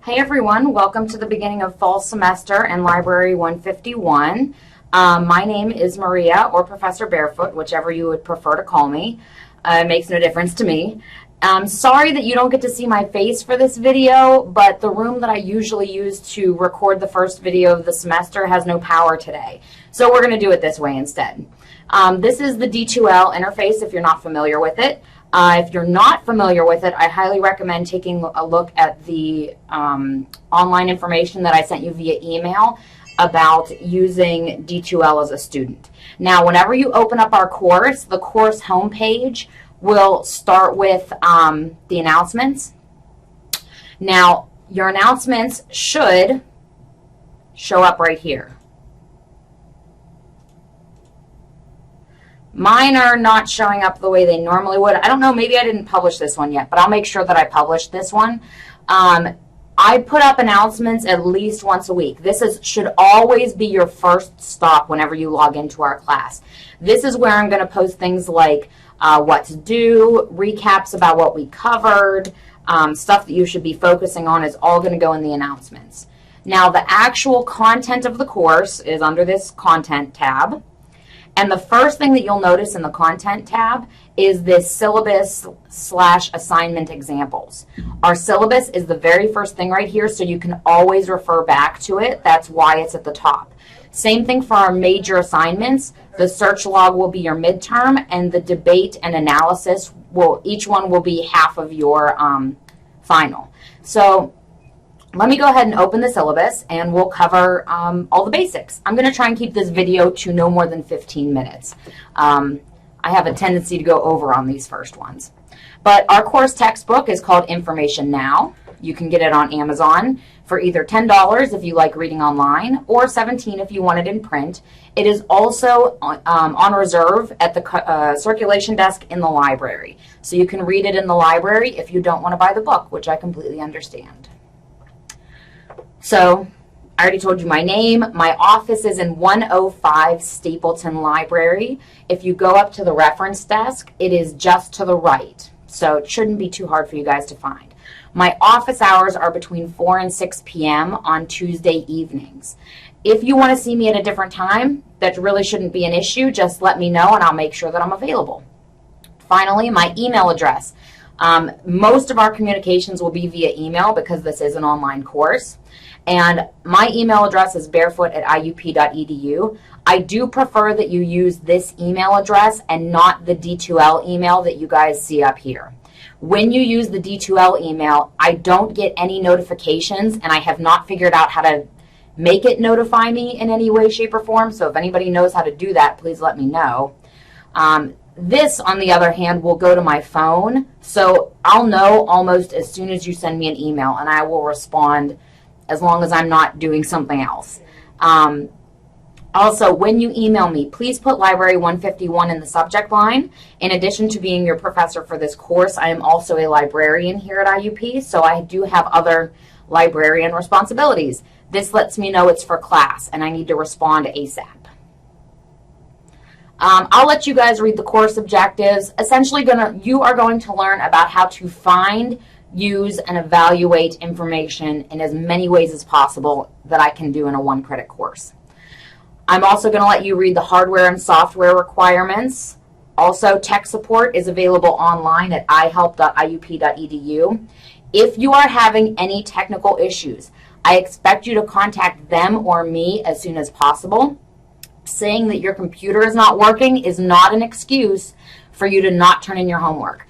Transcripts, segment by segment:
Hey everyone, welcome to the beginning of fall semester and Library 151. My name is Maria, or Professor Barefoot, whichever you would prefer to call me. It makes no difference to me. Sorry that you don't get to see my face for this video, but the room that I usually use to record the first video of the semester has no power today. So we're going to do it this way instead. This is the D2L interface if you're not familiar with it. If you're not familiar with it, I highly recommend taking a look at the online information that I sent you via email about using D2L as a student. Now, whenever you open up our course, the course homepage will start with the announcements. Now, your announcements should show up right here. Mine are not showing up the way they normally would. I don't know, maybe I didn't publish this one yet, but I'll make sure that I publish this one. I put up announcements at least once a week. This should always be your first stop whenever you log into our class. This is where I'm going to post things like what to do, recaps about what we covered, stuff that you should be focusing on is all going to go in the announcements. Now, the actual content of the course is under this Content tab. And the first thing that you'll notice in the Content tab is this syllabus/assignment examples. Our syllabus is the very first thing right here, so you can always refer back to it. That's why it's at the top. Same thing for our major assignments. The search log will be your midterm, and the debate and analysis each one will be half of your final. So let me go ahead and open the syllabus, and we'll cover all the basics. I'm going to try and keep this video to no more than 15 minutes. I have a tendency to go over on these first ones. But our course textbook is called Information Now. You can get it on Amazon for either $10 if you like reading online, or $17 if you want it in print. It is also on reserve at the circulation desk in the library. So you can read it in the library if you don't want to buy the book, which I completely understand. So I already told you my name. My office is in 105 Stapleton Library. If you go up to the reference desk, it is just to the right. So it shouldn't be too hard for you guys to find. My office hours are between 4 and 6 p.m. on Tuesday evenings. If you want to see me at a different time, that really shouldn't be an issue. Just let me know and I'll make sure that I'm available. Finally, my email address. Most of our communications will be via email because this is an online course. And my email address is barefoot@iup.edu. I do prefer that you use this email address and not the D2L email that you guys see up here. When you use the D2L email, I don't get any notifications, and I have not figured out how to make it notify me in any way, shape, or form. So if anybody knows how to do that, please let me know. This, on the other hand, will go to my phone. So I'll know almost as soon as you send me an email, and I will respond as long as I'm not doing something else. Also, when you email me, please put Library 151 in the subject line. In addition to being your professor for this course, I am also a librarian here at IUP, so I do have other librarian responsibilities. This lets me know it's for class, and I need to respond ASAP. I'll let you guys read the course objectives. Essentially, you are going to learn about how to find, use, and evaluate information in as many ways as possible that I can do in a one-credit course. I'm also going to let you read the hardware and software requirements. Also, tech support is available online at ihelp.iup.edu. If you are having any technical issues, I expect you to contact them or me as soon as possible. Saying that your computer is not working is not an excuse for you to not turn in your homework.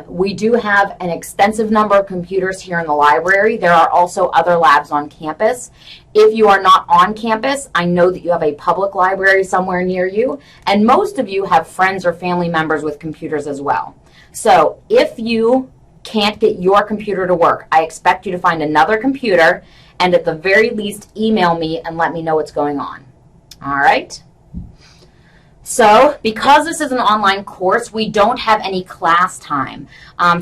We do have an extensive number of computers here in the library. There are also other labs on campus. If you are not on campus, I know that you have a public library somewhere near you, and most of you have friends or family members with computers as well. So if you can't get your computer to work, I expect you to find another computer and at the very least email me and let me know what's going on. All right? So, because this is an online course, we don't have any class time.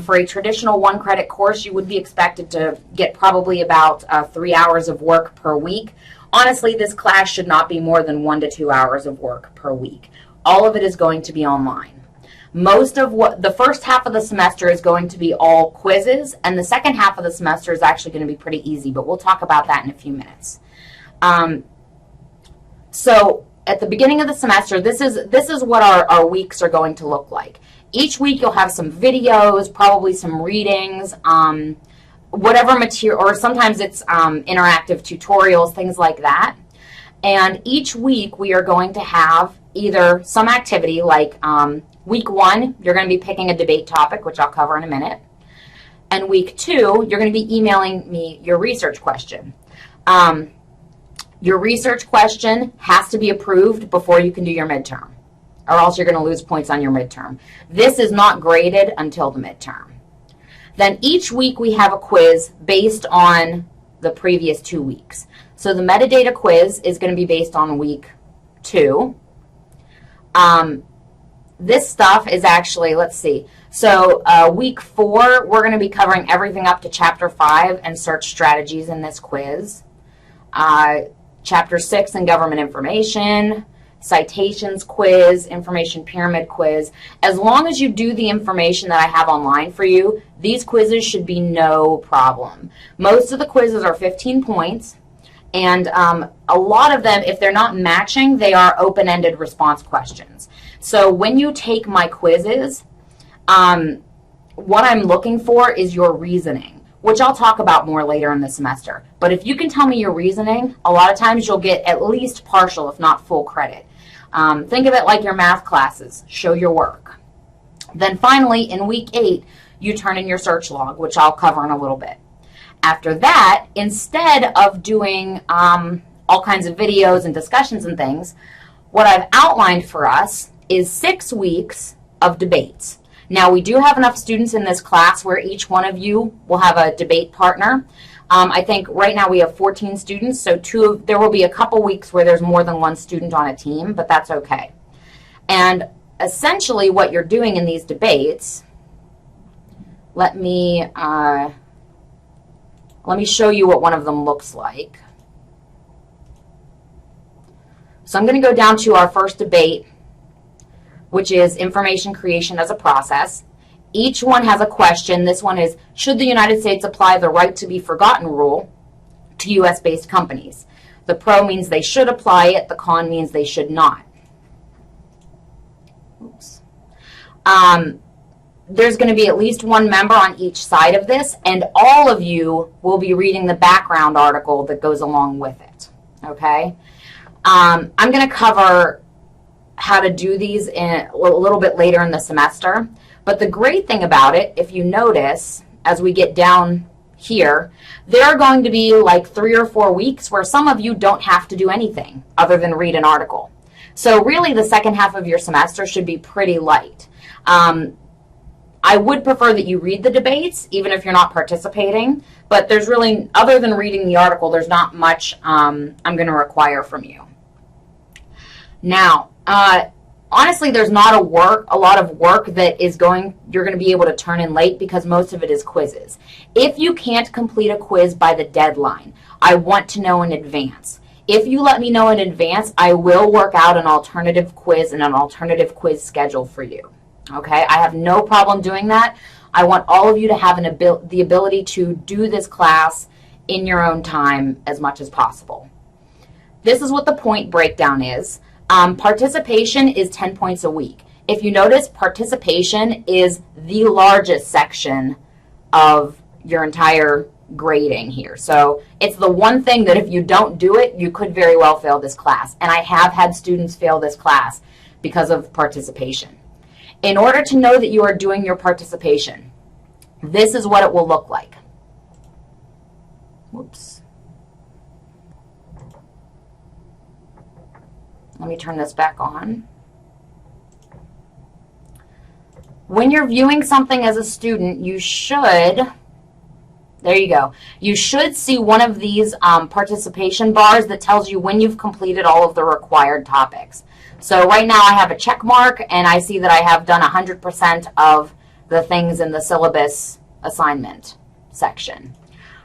For a traditional one-credit course, you would be expected to get probably about 3 hours of work per week. Honestly, this class should not be more than 1 to 2 hours of work per week. All of it is going to be online. Most of what the first half of the semester is going to be all quizzes, and the second half of the semester is actually going to be pretty easy, but we'll talk about that in a few minutes. So at the beginning of the semester, this is what our weeks are going to look like. Each week you'll have some videos, probably some readings, whatever material, or sometimes it's interactive tutorials, things like that. And each week we are going to have either some activity like week 1, you're going to be picking a debate topic, which I'll cover in a minute. And week 2, you're going to be emailing me your research question. Your research question has to be approved before you can do your midterm, or else you're going to lose points on your midterm. This is not graded until the midterm. Then each week we have a quiz based on the previous 2 weeks. So the metadata quiz is going to be based on week 2. This stuff is actually, let's see. So week 4, we're going to be covering everything up to Chapter 5 and search strategies in this quiz. Chapter 6 and government information, citations quiz, information pyramid quiz. As long as you do the information that I have online for you, these quizzes should be no problem. Most of the quizzes are 15 points, and a lot of them, if they're not matching, they are open-ended response questions. So when you take my quizzes, what I'm looking for is your reasoning, which I'll talk about more later in the semester. But if you can tell me your reasoning, a lot of times you'll get at least partial, if not full credit. Think of it like your math classes. Show your work. Then finally, in week 8, you turn in your search log, which I'll cover in a little bit. After that, instead of doing all kinds of videos and discussions and things, what I've outlined for us is 6 weeks of debates. Now, we do have enough students in this class where each one of you will have a debate partner. I think right now we have 14 students, so there will be a couple weeks where there's more than one student on a team, but that's okay. And essentially what you're doing in these debates, let me show you what one of them looks like. So I'm going to go down to our first debate, which is information creation as a process. Each one has a question. This one is, should the United States apply the right to be forgotten rule to U.S.-based companies? The pro means they should apply it. The con means they should not. Oops. There's going to be at least one member on each side of this, and all of you will be reading the background article that goes along with it. Okay? I'm going to cover how to do these a little bit later in the semester. But the great thing about it, if you notice, as we get down here, there are going to be like 3 or 4 weeks where some of you don't have to do anything other than read an article. So really the second half of your semester should be pretty light. I would prefer that you read the debates, even if you're not participating, but there's really, other than reading the article, there's not much I'm going to require from you. Now, honestly, there's not a lot of work that you're going to be able to turn in late because most of it is quizzes. If you can't complete a quiz by the deadline, I want to know in advance. If you let me know in advance, I will work out an alternative quiz and an alternative quiz schedule for you. Okay? I have no problem doing that. I want all of you to have the ability to do this class in your own time as much as possible. This is what the point breakdown is. Participation is 10 points a week. If you notice, participation is the largest section of your entire grading here. So it's the one thing that if you don't do it, you could very well fail this class. And I have had students fail this class because of participation. In order to know that you are doing your participation, this is what it will look like. Whoops. Let me turn this back on. When you're viewing something as a student, you should, there you go, you should see one of these participation bars that tells you when you've completed all of the required topics. So right now I have a check mark and I see that I have done 100% of the things in the syllabus assignment section.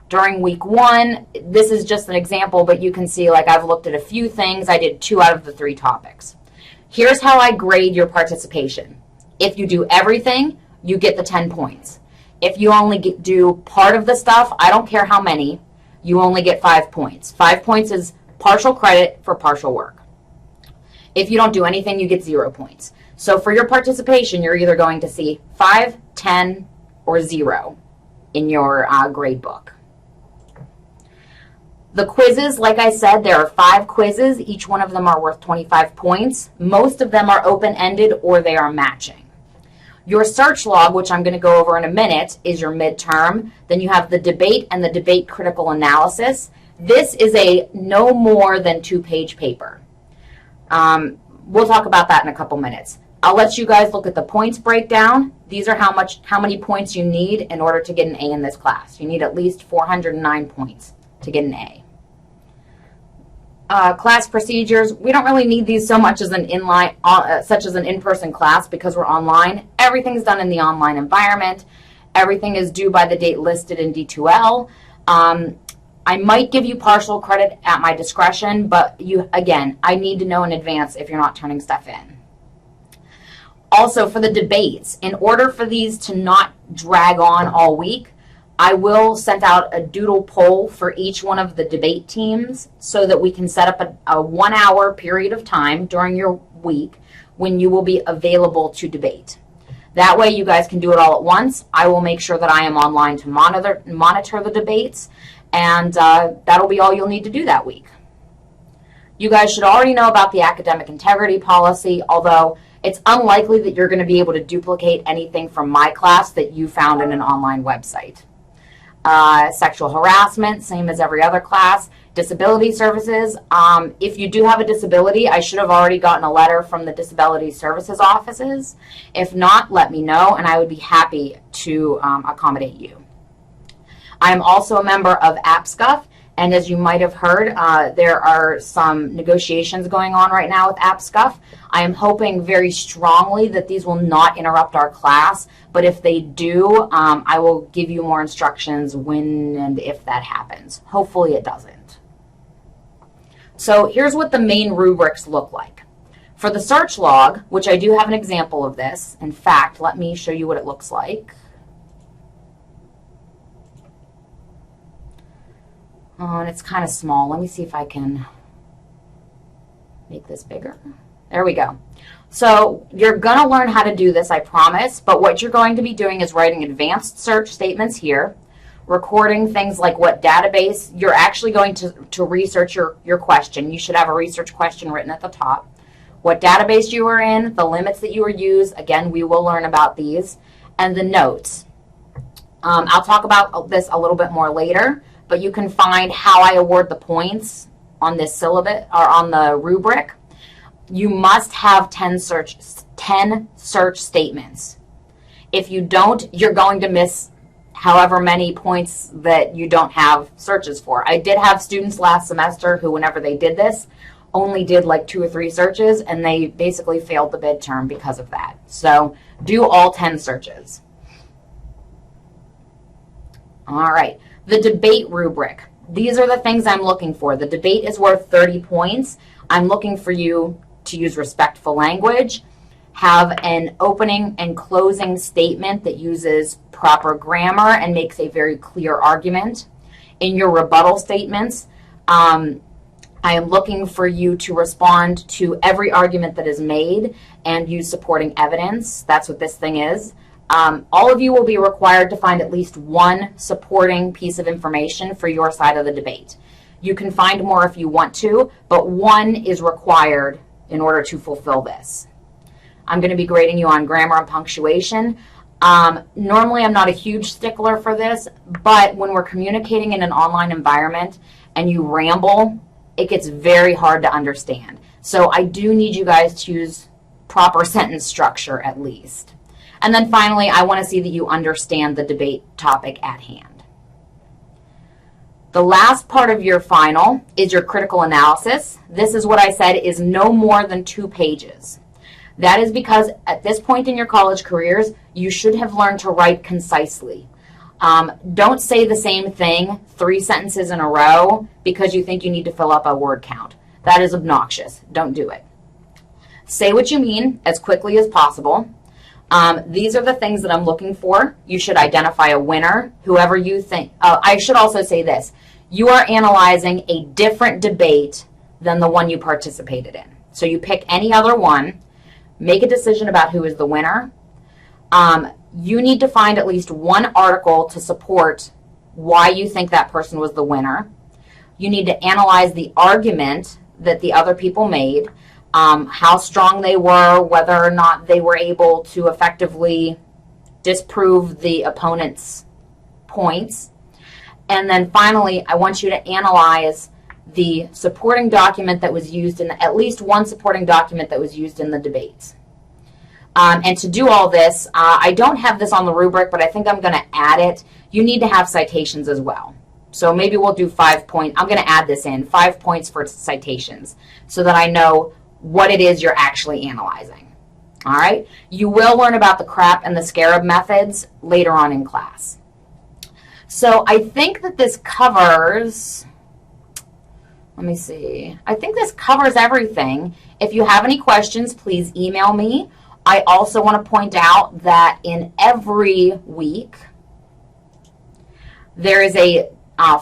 During week 1, this is just an example, but you can see like I've looked at a few things. I did 2 out of the 3 topics. Here's how I grade your participation. If you do everything, you get the 10 points. If you only do part of the stuff, I don't care how many, you only get 5 points. 5 points is partial credit for partial work. If you don't do anything, you get 0 points. So for your participation, you're either going to see 5, 10, or 0 in your grade book. The quizzes, like I said, there are 5 quizzes. Each one of them are worth 25 points. Most of them are open-ended or they are matching. Your search log, which I'm going to go over in a minute, is your midterm. Then you have the debate and the debate critical analysis. This is a no more than 2-page paper. We'll talk about that in a couple minutes. I'll let you guys look at the points breakdown. These are how many points you need in order to get an A in this class. You need at least 409 points to get an A. Class procedures, we don't really need these so much as an such as an in-person class because we're online. Everything's done in the online environment. Everything is due by the date listed in D2L. I might give you partial credit at my discretion, but again, I need to know in advance if you're not turning stuff in. Also, for the debates, in order for these to not drag on all week, I will send out a doodle poll for each one of the debate teams so that we can set up a 1-hour period of time during your week when you will be available to debate. That way you guys can do it all at once. I will make sure that I am online to monitor the debates, and that'll be all you'll need to do that week. You guys should already know about the academic integrity policy, although it's unlikely that you're going to be able to duplicate anything from my class that you found in an online website. Sexual harassment, same as every other class. Disability services, if you do have a disability, I should have already gotten a letter from the disability services offices. If not, let me know and I would be happy to accommodate you. I am also a member of APSCUF, and as you might have heard, there are some negotiations going on right now with APSCUF. I am hoping very strongly that these will not interrupt our class, but if they do, I will give you more instructions when and if that happens. Hopefully it doesn't. So here's what the main rubrics look like. For the search log, which I do have an example of this, in fact, let me show you what it looks like. Oh, and it's kind of small. Let me see if I can make this bigger. There we go. So you're going to learn how to do this, I promise, but what you're going to be doing is writing advanced search statements here, recording things like what database you're actually going to research your question. You should have a research question written at the top. What database you were in, the limits that you were used, again, we will learn about these, and the notes. I'll talk about this a little bit more later, but you can find how I award the points on this syllabus or on the rubric. You must have 10 search statements. If you don't, you're going to miss however many points that you don't have searches for. I did have students last semester who, whenever they did this, only did like 2 or 3 searches, and they basically failed the midterm because of that. So do all 10 searches. All right. The debate rubric. These are the things I'm looking for. The debate is worth 30 points. I'm looking for you to use respectful language, have an opening and closing statement that uses proper grammar and makes a very clear argument. In your rebuttal statements, I am looking for you to respond to every argument that is made and use supporting evidence. That's what this thing is. All of you will be required to find at least one supporting piece of information for your side of the debate. You can find more if you want to, but one is required in order to fulfill this. I'm going to be grading you on grammar and punctuation. Normally, I'm not a huge stickler for this, but when we're communicating in an online environment and you ramble, it gets very hard to understand. So I do need you guys to use proper sentence structure at least. And then finally, I want to see that you understand the debate topic at hand. The last part of your final is your critical analysis. This is what I said is no more than 2 pages. That is because at this point in your college careers, you should have learned to write concisely. Don't say the same thing 3 sentences in a row because you think you need to fill up a word count. That is obnoxious. Don't do it. Say what you mean as quickly as possible. These are the things that I'm looking for. You should identify a winner, whoever you think. I should also say this. You are analyzing a different debate than the one you participated in. So you pick any other one, make a decision about who is the winner. You need to find at least one article to support why you think that person was the winner. You need to analyze the argument that the other people made, how strong they were, whether or not they were able to effectively disprove the opponent's points. And then finally, I want you to analyze the supporting document that was used in at least one supporting document that was used in the debates. And to do all this, I don't have this on the rubric, but I think I'm going to add it. You need to have citations as well. So maybe we'll do 5 points. I'm going to add this in, 5 points for citations, so that I know what it is you're actually analyzing. All right? You will learn about the CRAP and the SCARAB methods later on in class. So I think that this covers, let me see, I think this covers everything. If you have any questions, please email me. I also want to point out that in every week, there is a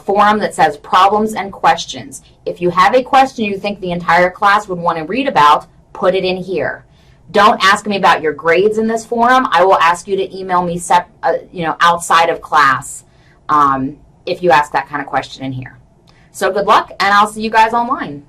forum that says problems and questions. If you have a question you think the entire class would want to read about, put it in here. Don't ask me about your grades in this forum. I will ask you to email me outside of class if you ask that kind of question in here. So good luck, and I'll see you guys online.